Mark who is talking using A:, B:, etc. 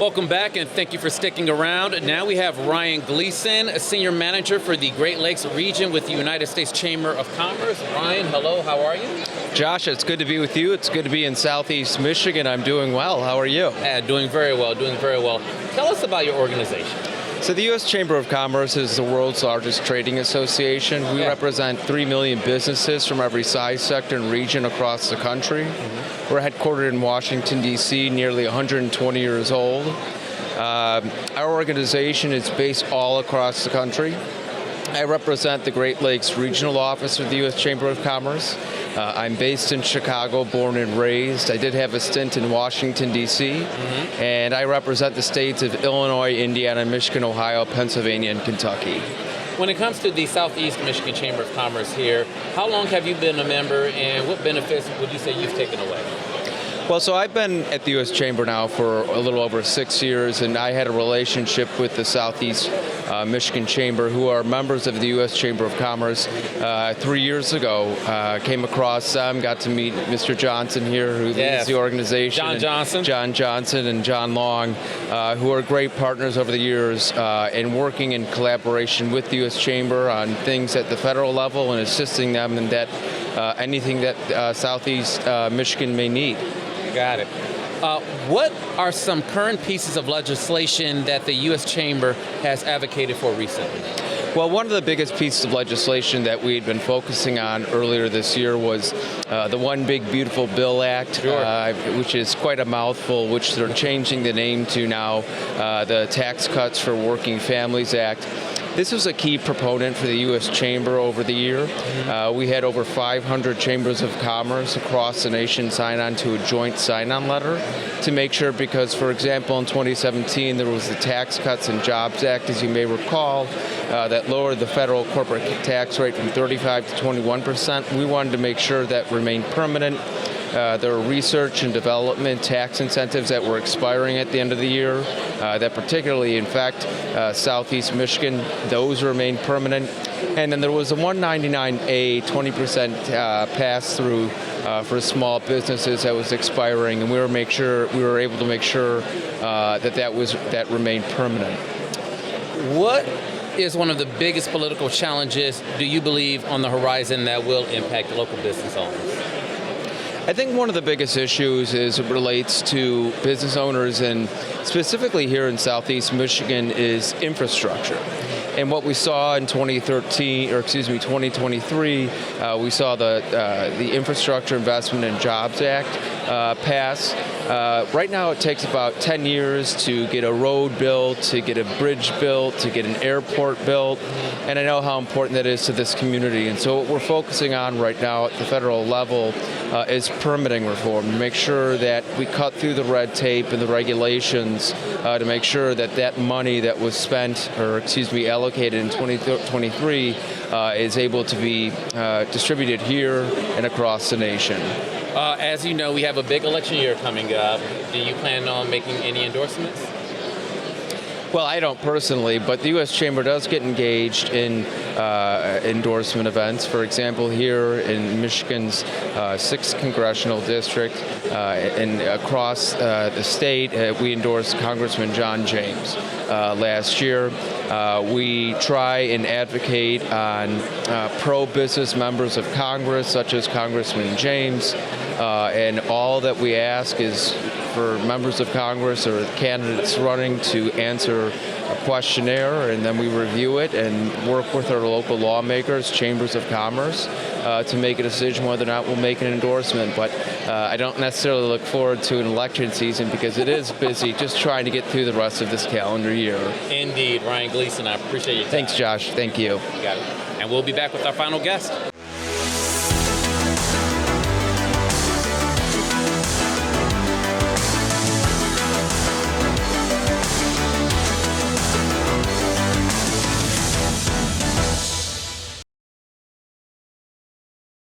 A: Welcome back, and thank you for sticking around. Now we have Ryan Gleason, a senior manager for the Great Lakes region with the United States Chamber of Commerce. Ryan, hello, how are you?
B: Josh, it's good to be with you. It's good to be in Southeast Michigan. I'm doing well. How are you?
A: Doing very well, doing very well. Tell us about your organization.
B: So the U.S. Chamber of Commerce is the world's largest trading association. We represent 3 million businesses from every size, sector, and region across the country. We're headquartered in Washington, D.C., nearly 120 years old. Our organization is based all across the country. I represent the Great Lakes Regional Office of the U.S. Chamber of Commerce. I'm based in Chicago, born and raised. I did have a stint in Washington, D.C., and I represent the states of Illinois, Indiana, Michigan, Ohio, Pennsylvania, and Kentucky.
A: When it comes to the Southeast Michigan Chamber of Commerce here, how long have you been a member, and what benefits would you say you've taken away?
B: Well, so I've been at the U.S. Chamber now for a little over 6 years, and I had a relationship with the Southeast Michigan Chamber, who are members of the U.S. Chamber of Commerce. 3 years ago, came across them, got to meet Mr. Johnson here, who leads the organization. John Johnson and John Long, who are great partners over the years in working in collaboration with the U.S. Chamber on things at the federal level and assisting them in that anything that Southeast Michigan may need.
A: Got it. What are some current pieces of legislation that the U.S. Chamber has advocated for recently?
B: Well, one of the biggest pieces of legislation that we'd been focusing on earlier this year was the One Big Beautiful Bill Act, which is quite a mouthful, which they're changing the name to now, the Tax Cuts for Working Families Act. This was a key proponent for the U.S. Chamber over the year. We had over 500 chambers of commerce across the nation sign on to a joint sign-on letter to make sure, because, for example, in 2017, there was the Tax Cuts and Jobs Act, as you may recall, that lowered the federal corporate tax rate from 35% to 21%. We wanted to make sure that remained permanent. There were research and development tax incentives that were expiring at the end of the year, that particularly, in fact, Southeast Michigan, those remained permanent. And then there was a 199A 20% pass-through for small businesses that was expiring, and we were able to make sure that remained permanent.
A: What is one of the biggest political challenges, do you believe, on the horizon that will impact local business owners?
B: I think one of the biggest issues is it relates to business owners, and specifically here in Southeast Michigan, is infrastructure. And what we saw in 2023, we saw the Infrastructure Investment and Jobs Act pass. Right now it takes about 10 years to get a road built, to get a bridge built, to get an airport built, and I know how important that is to this community. And so what we're focusing on right now at the federal level is permitting reform, to make sure that we cut through the red tape and the regulations to make sure that that money that was spent, allocated in 2023 is able to be distributed here and across the nation.
A: As you know, we have a big election year coming up. Do you plan on making any endorsements?
B: Well, I don't personally, but the U.S. Chamber does get engaged in endorsement events. For example, here in Michigan's 6th Congressional District and across the state, we endorsed Congressman John James last year. We try and advocate on pro-business members of Congress, such as Congressman James, and all that we ask is for members of Congress or candidates running to answer a questionnaire, and then we review it and work with our local lawmakers, chambers of commerce, to make a decision whether or not we'll make an endorsement. But I don't necessarily look forward to an election season because it is busy just trying to get through the rest of this calendar year.
A: Indeed. Ryan Gleason, I appreciate your time.
B: Thanks, Josh. Thank you.
A: You got it. And we'll be back with our final guest.